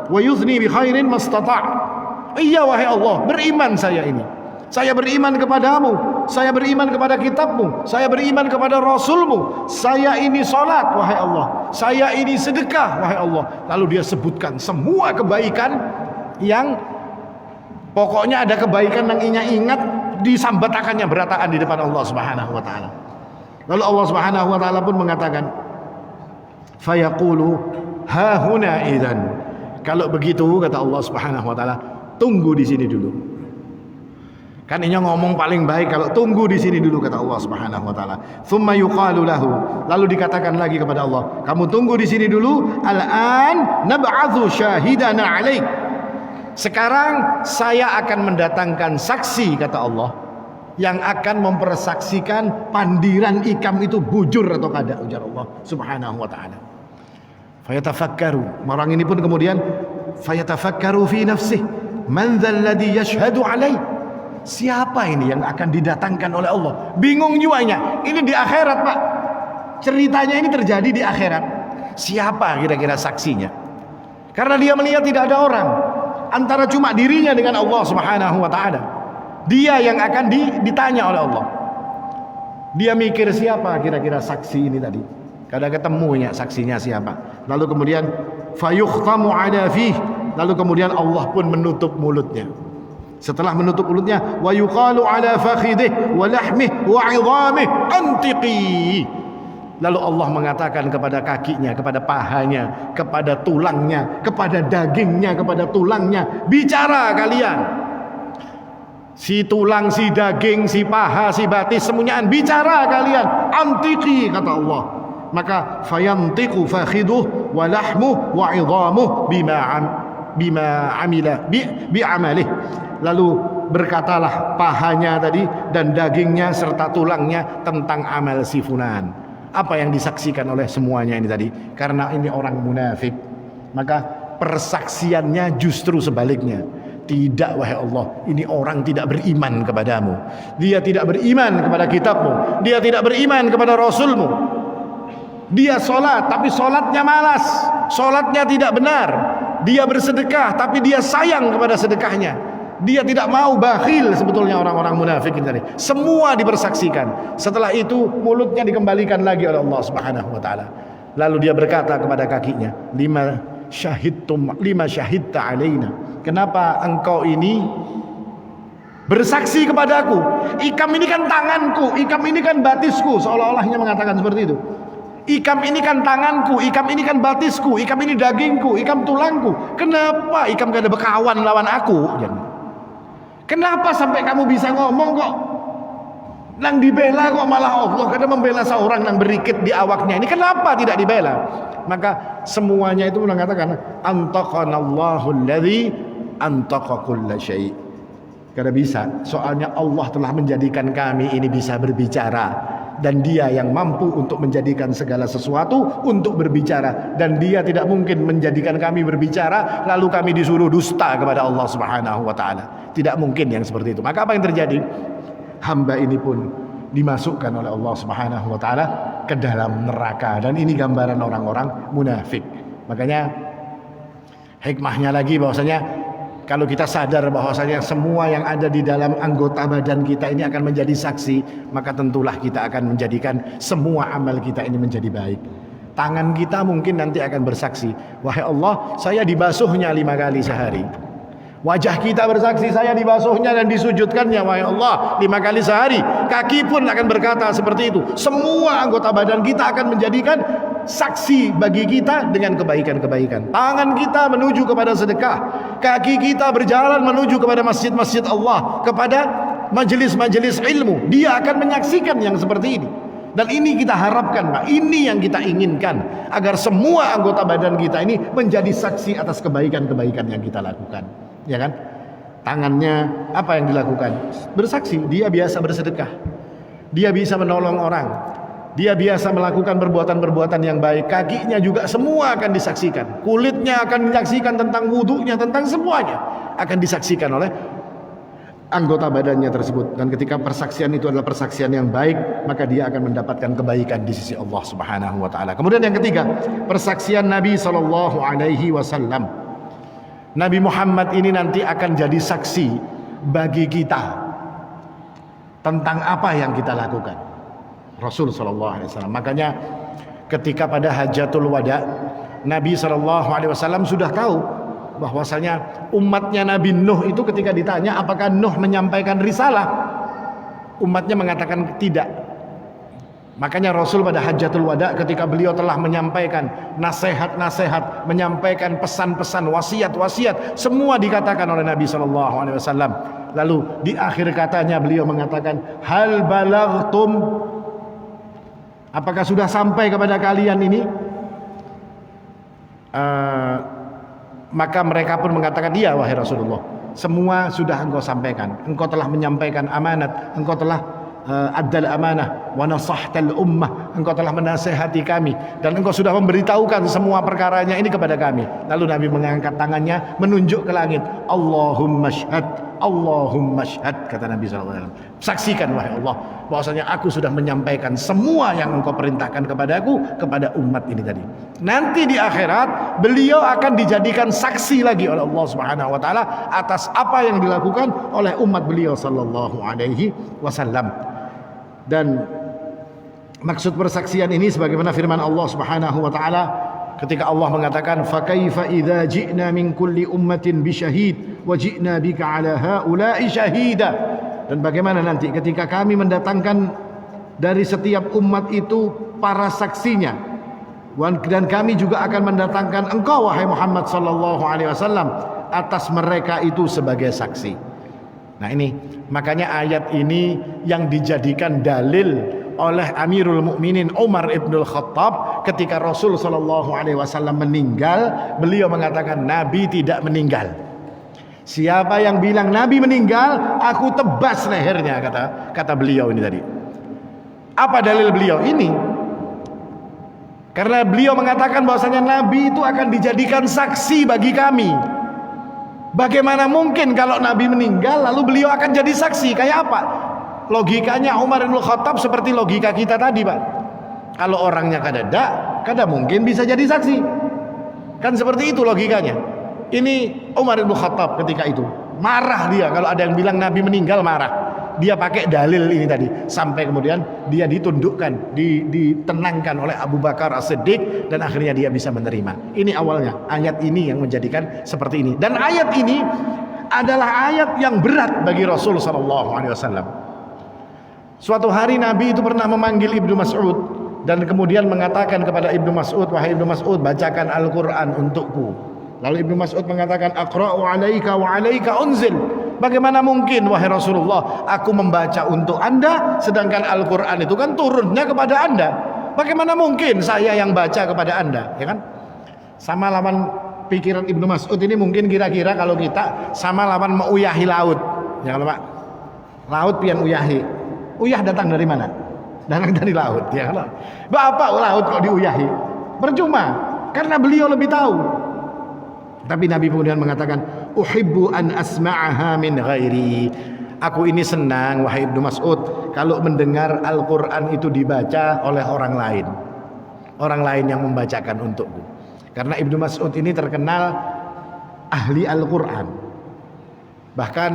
wa yuzni bi khairin mastata'. Iya wahai Allah, beriman saya ini. Saya beriman kepadamu, saya beriman kepada kitabmu, saya beriman kepada rasulmu. Saya ini salat wahai Allah, saya ini sedekah wahai Allah. Lalu dia sebutkan semua kebaikan yang pokoknya ada kebaikan yang inya ingat, disambatakannya berataan di depan Allah Subhanahu wa taala. Lalu Allah Subhanahu wa taala pun mengatakan, fayaqulu ha huna idzan. Kalau begitu, kata Allah Subhanahu wa taala, tunggu di sini dulu. Kan ini ngomong paling baik kalau tunggu di sini dulu, kata Allah Subhanahu wa taala. Tsumma yuqalu lahu, lalu dikatakan lagi kepada Allah, kamu tunggu di sini dulu. Al-an nab'atsu syahidana 'alaik. Sekarang saya akan mendatangkan saksi, kata Allah, yang akan mempersaksikan pandiran ikam itu bujur atau kada, ujar Allah Subhanahu wa taala. Fayatafakkaru. Orang ini pun kemudian fayatafakkaru fi nafsih, man dzal ladzi yashhadu alai. Siapa ini yang akan didatangkan oleh Allah? Bingung jiwanya. Ini di akhirat, Pak. Ceritanya ini terjadi di akhirat. Siapa kira-kira saksinya? Karena dia melihat tidak ada orang antara cuma dirinya dengan Allah Subhanahu wa taala. Dia yang akan ditanya oleh Allah. Dia mikir siapa kira-kira saksi ini tadi. Kadang ketemunya saksinya siapa. Lalu kemudian fayukhtamu ala fih. Lalu kemudian Allah pun menutup mulutnya. Setelah menutup mulutnya, wa yuqalu ala fakhidih wa lahmih wa 'idhamih antiqi. Lalu Allah mengatakan kepada kakinya, kepada pahanya, kepada tulangnya, kepada dagingnya, kepada tulangnya, bicara kalian. Si tulang, si daging, si paha, si batis, semuanya bicara kalian. Antiqi, kata Allah. Maka fayantiqu fakhiduh wa lahmuh wa 'idhamuh bima amila bi amalih. Lalu berkatalah pahanya tadi dan dagingnya serta tulangnya tentang amal si fulan. Apa yang disaksikan oleh semuanya ini tadi? Karena ini orang munafik, maka persaksiannya justru sebaliknya. Tidak, wahai Allah, ini orang tidak beriman kepadamu. Dia tidak beriman kepada kitabmu. Dia tidak beriman kepada rasulmu. Dia sholat tapi sholatnya malas, sholatnya tidak benar. Dia bersedekah tapi dia sayang kepada sedekahnya. Dia tidak mau, bakhil sebetulnya orang-orang munafik ini tadi. Semua dipersaksikan. Setelah itu mulutnya dikembalikan lagi oleh Allah Subhanahu wa taala. Lalu dia berkata kepada kakinya, lima syahidta alaina. Kenapa engkau ini bersaksi kepadaku? Ikam ini kan tanganku, ikam ini kan batisku. Seolah-olahnya mengatakan seperti itu. Ikam ini kan tanganku, ikam ini kan batisku, ikam ini dagingku, ikam tulangku. Kenapa ikam gak ada berkawan lawan aku? Kenapa sampai kamu bisa ngomong kok nang dibela, kok malah Allah kadang membela seorang nang berikit di awaknya ini? Kenapa tidak dibela? Maka semuanya itu mengatakan antaqanallahu alladzi antaqa kulla syai'. Karena bisa, soalnya Allah telah menjadikan kami ini bisa berbicara, dan dia yang mampu untuk menjadikan segala sesuatu untuk berbicara, dan dia tidak mungkin menjadikan kami berbicara lalu kami disuruh dusta kepada Allah Subhanahu wa taala. Tidak mungkin yang seperti itu. Maka apa yang terjadi? Hamba ini pun dimasukkan oleh Allah Subhanahu wa taala ke dalam neraka, dan ini gambaran orang-orang munafik. Makanya hikmahnya lagi bahwasanya kalau kita sadar bahwasanya semua yang ada di dalam anggota badan kita ini akan menjadi saksi, maka tentulah kita akan menjadikan semua amal kita ini menjadi baik. Tangan kita mungkin nanti akan bersaksi, wahai Allah, saya dibasuhnya 5 kali sehari. Wajah kita bersaksi, saya dibasuhnya dan disujudkannya, wahai Allah, 5 kali sehari. Kaki pun akan berkata seperti itu. Semua anggota badan kita akan menjadikan saksi bagi kita dengan kebaikan-kebaikan. Tangan kita menuju kepada sedekah, kaki kita berjalan menuju kepada masjid-masjid Allah, kepada majelis-majelis ilmu. Dia akan menyaksikan yang seperti ini. Dan ini kita harapkan, Pak. Ini yang kita inginkan, agar semua anggota badan kita ini menjadi saksi atas kebaikan-kebaikan yang kita lakukan. Ya kan? Tangannya apa yang dilakukan? Bersaksi. Dia biasa bersedekah, dia bisa menolong orang, dia biasa melakukan perbuatan-perbuatan yang baik. Kakinya juga semua akan disaksikan. Kulitnya akan disaksikan, tentang wudhunya, tentang semuanya akan disaksikan oleh anggota badannya tersebut. Dan ketika persaksian itu adalah persaksian yang baik, maka dia akan mendapatkan kebaikan di sisi Allah Subhanahu wa taala. Kemudian yang ketiga, persaksian Nabi sallallahu alaihi wasallam. Nabi Muhammad ini nanti akan jadi saksi bagi kita tentang apa yang kita lakukan. Rasul sallallahu alaihi wasallam. Makanya ketika pada Hajatul Wada, Nabi sallallahu alaihi wasallam sudah tahu bahwasanya umatnya Nabi Nuh itu ketika ditanya apakah Nuh menyampaikan risalah, umatnya mengatakan tidak. Makanya Rasul pada Hajatul Wada ketika beliau telah menyampaikan nasihat-nasihat, menyampaikan pesan-pesan, wasiat-wasiat, semua dikatakan oleh Nabi sallallahu alaihi wasallam. Lalu di akhir katanya beliau mengatakan, hal balaghtum, apakah sudah sampai kepada kalian ini? Maka mereka pun mengatakan, iya wahai Rasulullah, semua sudah engkau sampaikan. Engkau telah menyampaikan amanat, engkau telah addal amanah wa nasahtal ummah, engkau telah menasihati kami dan engkau sudah memberitahukan semua perkaranya ini kepada kami. Lalu Nabi mengangkat tangannya menunjuk ke langit, Allahumma syhad, Allahumma syhad, kata Nabi SAW, saksikan wahai Allah bahwasanya aku sudah menyampaikan semua yang engkau perintahkan kepadaku kepada umat ini tadi. Nanti di akhirat beliau akan dijadikan saksi lagi oleh Allah Subhanahu wa taala atas apa yang dilakukan oleh umat beliau sallallahu alaihi wasallam. Dan maksud persaksian ini sebagaimana firman Allah Subhanahu wa taala ketika Allah mengatakan fa kaifa idza ji'na min kulli ummatin bi syahid wa ji'na bika 'ala haula'i syahida. Dan bagaimana nanti ketika kami mendatangkan dari setiap umat itu para saksinya, dan kami juga akan mendatangkan engkau wahai Muhammad sallallahu alaihi wasallam atas mereka itu sebagai saksi. Nah ini makanya ayat ini yang dijadikan dalil oleh Amirul Mukminin Umar ibnul Khattab ketika Rasul sallallahu alaihi wasallam meninggal, beliau mengatakan Nabi tidak meninggal. Siapa yang bilang Nabi meninggal, aku tebas lehernya, kata beliau ini tadi. Apa dalil beliau ini? Karena beliau mengatakan bahwasanya Nabi itu akan dijadikan saksi bagi kami. Bagaimana mungkin kalau Nabi meninggal lalu beliau akan jadi saksi? Kayak apa? Logikanya Umar bin Khattab seperti logika kita tadi, Pak. Kalau orangnya kada mungkin bisa jadi saksi. Kan seperti itu logikanya. Ini Umar bin Khattab ketika itu marah dia kalau ada yang bilang Nabi meninggal, marah. Dia pakai dalil ini tadi sampai kemudian dia ditundukkan, ditenangkan oleh Abu Bakar As-Siddiq dan akhirnya dia bisa menerima. Ini awalnya ayat ini yang menjadikan seperti ini. Dan ayat ini adalah ayat yang berat bagi Rasul sallallahu alaihi wasallam. Suatu hari Nabi itu pernah memanggil Ibnu Mas'ud dan kemudian mengatakan kepada Ibnu Mas'ud, wahai Ibnu Mas'ud, bacakan Al-Qur'an untukku. Lalu Ibnu Mas'ud mengatakan, aqra'u 'alaika wa 'alaika unzil. Bagaimana mungkin wahai Rasulullah aku membaca untuk anda sedangkan Al-Quran itu kan turunnya kepada anda. Bagaimana mungkin saya yang baca kepada anda, ya kan? Sama lawan pikiran Ibnu Mas'ud ini mungkin kira-kira kalau kita sama lawan meuyahi laut, ya kalau Pak, laut pian uyahi, uyah datang dari mana? Datang dari laut, ya kan? Bapak laut kok diuyahi? Percuma, karena beliau lebih tahu. Tapi Nabi kemudian mengatakan, uhibbu an asma'aha min ghairi. Aku ini senang wahai Ibnu Mas'ud kalau mendengar Al-Qur'an itu dibaca oleh orang lain. Orang lain yang membacakan untukku. Karena Ibnu Mas'ud ini terkenal ahli Al-Qur'an. Bahkan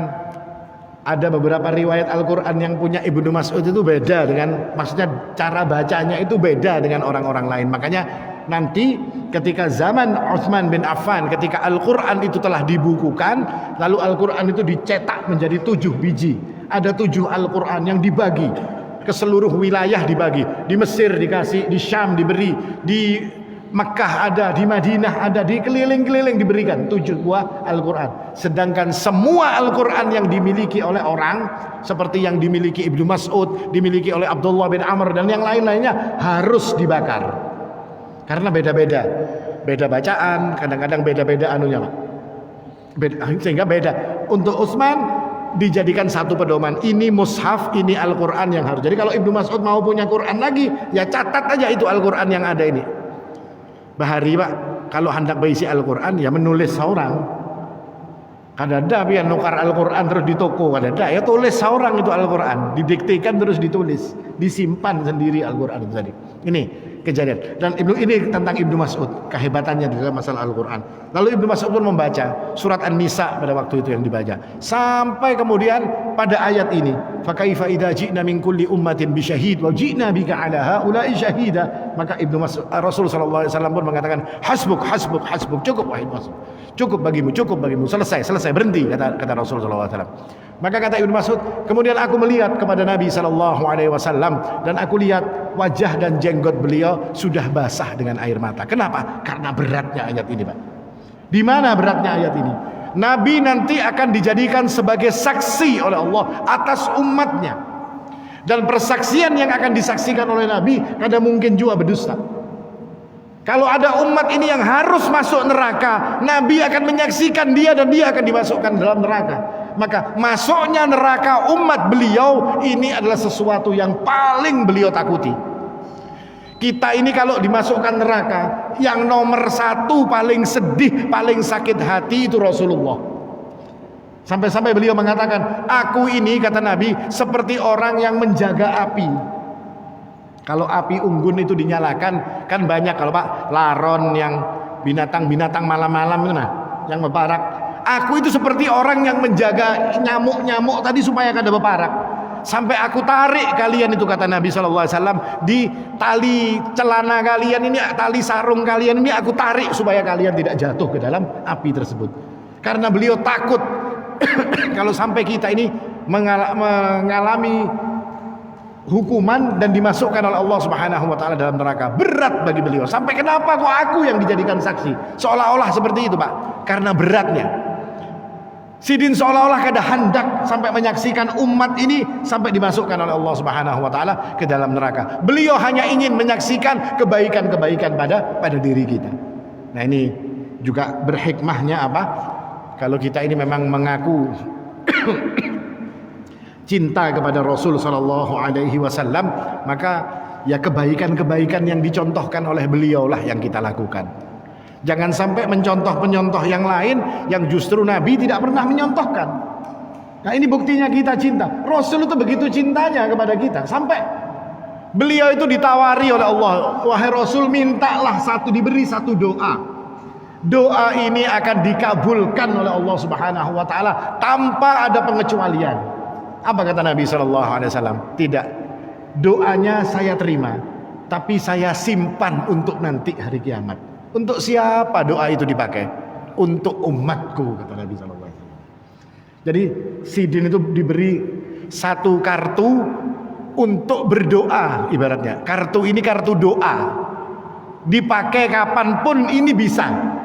ada beberapa riwayat Al-Qur'an yang punya Ibnu Mas'ud itu beda dengan, maksudnya cara bacanya itu beda dengan orang-orang lain. Makanya nanti ketika zaman Utsman bin Affan, ketika Al-Quran itu telah dibukukan, lalu Al-Quran itu dicetak menjadi 7 biji. Ada 7 Al-Quran yang dibagi ke seluruh wilayah, dibagi. Di Mesir dikasih, di Syam diberi, di Mekah ada, di Madinah ada, di keliling-keliling diberikan 7 buah Al-Quran. Sedangkan semua Al-Quran yang dimiliki oleh orang seperti yang dimiliki Ibnu Mas'ud, dimiliki oleh Abdullah bin Amr dan yang lain-lainnya harus dibakar. Karena beda-beda bacaan, kadang-kadang beda-beda anunya, Pak. Sehingga beda. Untuk Utsman dijadikan satu pedoman. Ini mushaf, ini Al-Quran yang harus. Jadi kalau Ibnu Mas'ud mau punya Quran lagi, ya catat aja itu Al-Quran yang ada ini. Bahari, Pak, kalau hendak berisi Al-Quran ya menulis seorang. Kadada biar nukar Al-Quran terus di toko, kadada ya tulis seorang itu Al-Quran, didiktekan terus ditulis, disimpan sendiri Al-Quran itu tadi. Ini kejadian. Dan ini tentang Ibnu Mas'ud, kehebatannya di dalam masalah Al-Quran. Lalu Ibnu Mas'ud pun membaca surat An-Nisa pada waktu itu yang dibaca. Sampai kemudian pada ayat ini, fa kaifa idza ji'na min kulli ummatin bi syahid wa ji'na bika 'ala haula'i syahida. Maka Ibnu Mas'ud, Rasul sallallahu alaihi wasallam pun mengatakan, hasbuk, hasbuk, hasbuk, cukup wahai Mas'ud. Cukup bagimu, selesai, berhenti, kata Rasul sallallahu alaihi wasallam. Maka kata Ibnu Mas'ud, kemudian aku melihat kepada Nabi sallallahu alaihi wasallam dan aku lihat wajah dan jenggot beliau sudah basah dengan air mata. Kenapa? Karena beratnya ayat ini, Pak. Di mana beratnya ayat ini? Nabi nanti akan dijadikan sebagai saksi oleh Allah atas umatnya. Dan persaksian yang akan disaksikan oleh Nabi kadang mungkin juga berdusta. Kalau ada umat ini yang harus masuk neraka, Nabi akan menyaksikan dia dan dia akan dimasukkan dalam neraka. Maka masuknya neraka umat beliau ini adalah sesuatu yang paling beliau takuti. Kita ini kalau dimasukkan neraka, yang nomor satu paling sedih, paling sakit hati itu Rasulullah. Sampai-sampai beliau mengatakan, aku ini kata Nabi seperti orang yang menjaga api. Kalau api unggun itu dinyalakan, kan banyak kalau Pak laron yang binatang-binatang malam-malam itu yang berparak. Aku itu seperti orang yang menjaga nyamuk-nyamuk tadi supaya kada berparak. Sampai aku tarik kalian itu kata Nabi SAW di tali celana kalian ini, tali sarung kalian ini aku tarik supaya kalian tidak jatuh ke dalam api tersebut. Karena beliau takut kalau sampai kita ini mengalami hukuman dan dimasukkan oleh Allah Subhanahu wa taala dalam neraka. Berat bagi beliau. Sampai kenapa kok aku yang dijadikan saksi? Seolah-olah seperti itu, Pak. Karena beratnya. Sidin seolah-olah kada hendak sampai menyaksikan umat ini sampai dimasukkan oleh Allah Subhanahu wa taala ke dalam neraka. Beliau hanya ingin menyaksikan kebaikan-kebaikan pada diri kita. Nah, ini juga berhikmahnya apa? Kalau kita ini memang mengaku cinta kepada Rasul sallallahu alaihi wasallam, maka ya kebaikan-kebaikan yang dicontohkan oleh beliaulah yang kita lakukan. Jangan sampai mencontoh-pencontoh yang lain yang justru Nabi tidak pernah menyontohkan. Nah, ini buktinya kita cinta. Rasul itu begitu cintanya kepada kita sampai beliau itu ditawari oleh Allah, wahai Rasul, mintalah diberi satu doa. Doa ini akan dikabulkan oleh Allah Subhanahu wa taala tanpa ada pengecualian. Apa kata Nabi SAW? Tidak, doanya saya terima, tapi saya simpan untuk nanti hari kiamat. Untuk siapa doa itu dipakai? Untuk umatku, kata Nabi SAW. Jadi Sidin itu diberi satu kartu untuk berdoa, ibaratnya. Kartu ini kartu doa, dipakai kapanpun ini bisa.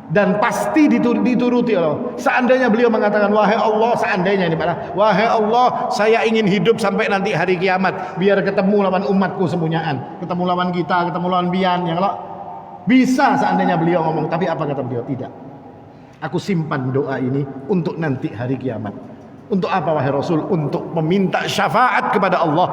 Dan pasti dituruti Allah. Seandainya beliau mengatakan, wahai Allah, seandainya ini Pak, wahai Allah, saya ingin hidup sampai nanti hari kiamat biar ketemu lawan umatku semuanyaan, ketemu lawan kita, ketemu lawan bian, ya kalau bisa seandainya beliau ngomong. Tapi apa kata beliau? Tidak, aku simpan doa ini untuk nanti hari kiamat. Untuk apa wahai Rasul? Untuk meminta syafaat kepada Allah,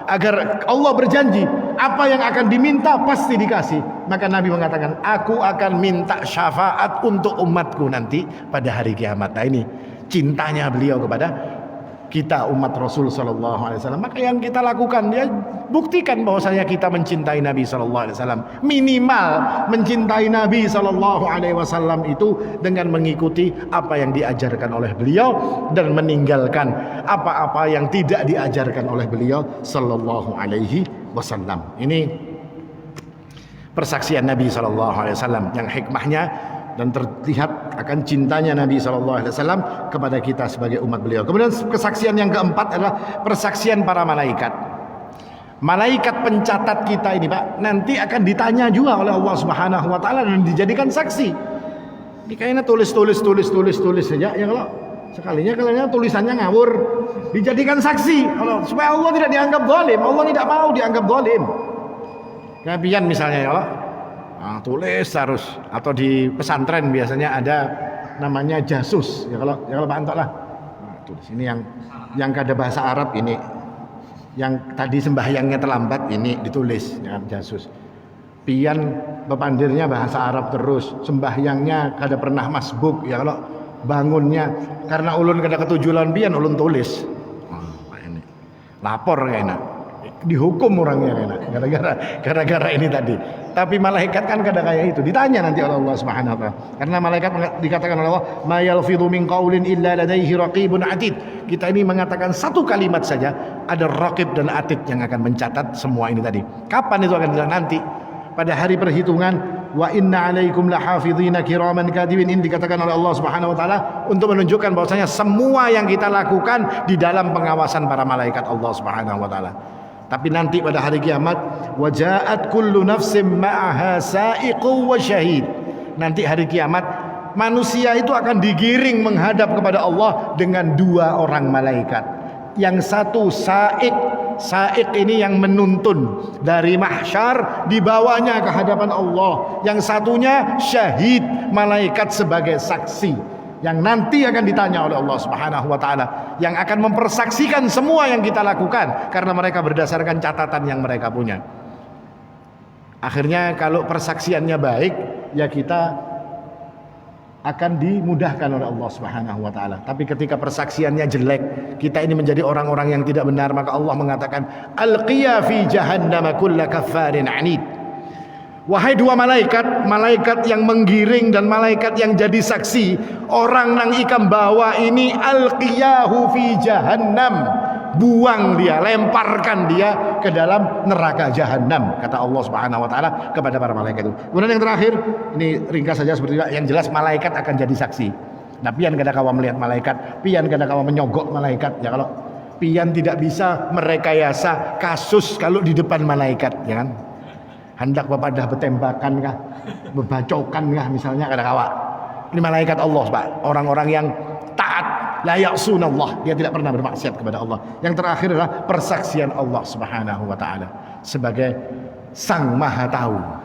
agar Allah berjanji apa yang akan diminta pasti dikasih. Maka Nabi mengatakan, aku akan minta syafaat untuk umatku nanti pada hari kiamat. Nah, ini cintanya beliau kepada kita umat Rasul sallallahu alaihi wasallam. Maka yang kita lakukan, dia buktikan bahwasanya kita mencintai Nabi sallallahu alaihi wasallam. Minimal mencintai Nabi sallallahu alaihi wasallam itu dengan mengikuti apa yang diajarkan oleh beliau dan meninggalkan apa-apa yang tidak diajarkan oleh beliau sallallahu alaihi wasallam. Ini persaksian Nabi sallallahu alaihi wasallam yang hikmahnya dan terlihat akan cintanya Nabi SAW kepada kita sebagai umat beliau. Kemudian kesaksian yang keempat adalah persaksian para malaikat. Malaikat pencatat kita ini Pak, nanti akan ditanya juga oleh Allah Subhanahu wa taala dan dijadikan saksi. Ini kayaknya tulis saja. Ya kalau sekalinya kalian tulisannya ngawur, dijadikan saksi. Kalau supaya Allah tidak dianggap zalim, Allah tidak mau dianggap zalim. Kemudian misalnya ya Allah, tulis harus, atau di pesantren biasanya ada namanya jasus ya kalau Pak Antok lah, tulis ini yang kada bahasa Arab ini, yang tadi sembahyangnya terlambat ini ditulis ya, jasus. Pian pepandirnya bahasa Arab terus, sembahyangnya kada pernah masbuk ya kalau bangunnya karena ulun kada ketujuan pian ulun tulis. Ini lapor kayaknya dihukum orangnya gara-gara ini tadi. Tapi malaikat kan kadang kayak itu, ditanya nanti oleh Allah Subhanahu wa taala. Karena malaikat dikatakan oleh Allah, "Ma yalfidhu min qaulin illa ladaihi raqibun atid." Kita ini mengatakan satu kalimat saja, ada raqib dan atid yang akan mencatat semua ini tadi. Kapan itu akan dilakukan? Nanti pada hari perhitungan. Wa inna 'alaikum lahafidhina kiraman katibin. Ini dikatakan oleh Allah Subhanahu wa taala untuk menunjukkan bahwasanya semua yang kita lakukan di dalam pengawasan para malaikat Allah Subhanahu wa taala. Tapi nanti pada hari kiamat, wajaat kullu nafsim ma'aha sa'iqu wa syahid. Nanti hari kiamat manusia itu akan digiring menghadap kepada Allah dengan dua orang malaikat. Yang satu sa'iq ini yang menuntun dari mahsyar, dibawanya ke hadapan Allah. Yang satunya syahid, malaikat sebagai saksi yang nanti akan ditanya oleh Allah Subhanahu wa taala, yang akan mempersaksikan semua yang kita lakukan karena mereka berdasarkan catatan yang mereka punya. Akhirnya kalau persaksiannya baik, ya kita akan dimudahkan oleh Allah Subhanahu wa taala. Tapi ketika persaksiannya jelek, kita ini menjadi orang-orang yang tidak benar, maka Allah mengatakan alqiya fi jahannam kulla kaffarin anid. Wahai dua malaikat, malaikat yang menggiring dan malaikat yang jadi saksi, orang nang ikam bawa ini alqiyahu fi jahannam, buang dia, lemparkan dia ke dalam neraka jahannam, kata Allah Subhanahu wa taala kepada para malaikat itu. Kemudian yang terakhir, ini ringkas saja seperti itu, yang jelas malaikat akan jadi saksi. Nah, pian kada kawa melihat malaikat, pian kada kawa menyogok malaikat, ya kalau pian tidak bisa merekayasa kasus kalau di depan malaikat, ya kan? Hendak bapak dah bertembakan kah, berbacokan kah misalnya, kada kawa. Ini malaikat Allah, Pak. Orang-orang yang taat, la ya'sunallah, dia tidak pernah bermaksiat kepada Allah. Yang terakhir adalah persaksian Allah Subhanahu wa taala sebagai Sang Maha Tahu,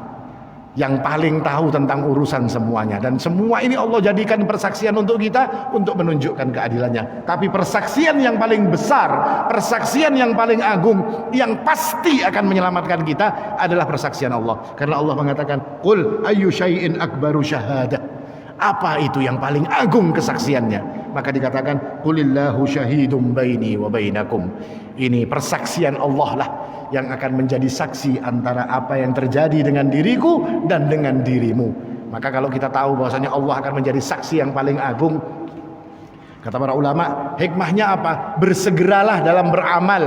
yang paling tahu tentang urusan semuanya, dan semua ini Allah jadikan persaksian untuk kita untuk menunjukkan keadilannya. Tapi persaksian yang paling besar, persaksian yang paling agung, yang pasti akan menyelamatkan kita adalah persaksian Allah. Karena Allah mengatakan, qul ayyu syai'in akbaru syahadah, apa itu yang paling agung kesaksiannya? Maka dikatakan qulillahu syahidum baini wa bainakum. Ini persaksian Allah lah yang akan menjadi saksi antara apa yang terjadi dengan diriku dan dengan dirimu. Maka kalau kita tahu bahwasanya Allah akan menjadi saksi yang paling agung, kata para ulama, hikmahnya apa? Bersegeralah dalam beramal,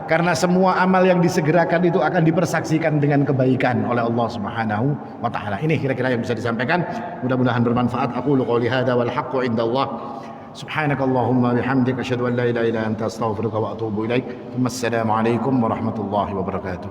karena semua amal yang disegerakan itu akan dipersaksikan dengan kebaikan oleh Allah Subhanahu wa taala. Ini kira-kira yang bisa disampaikan, mudah-mudahan bermanfaat. Aku qouli hadza wal haqqu indallah. Subhanakallahumma bihamdika asyhadu an la ilaha illa anta astaghfiruka wa atubu ilaik. Wassalamualaikum warahmatullahi wabarakatuh.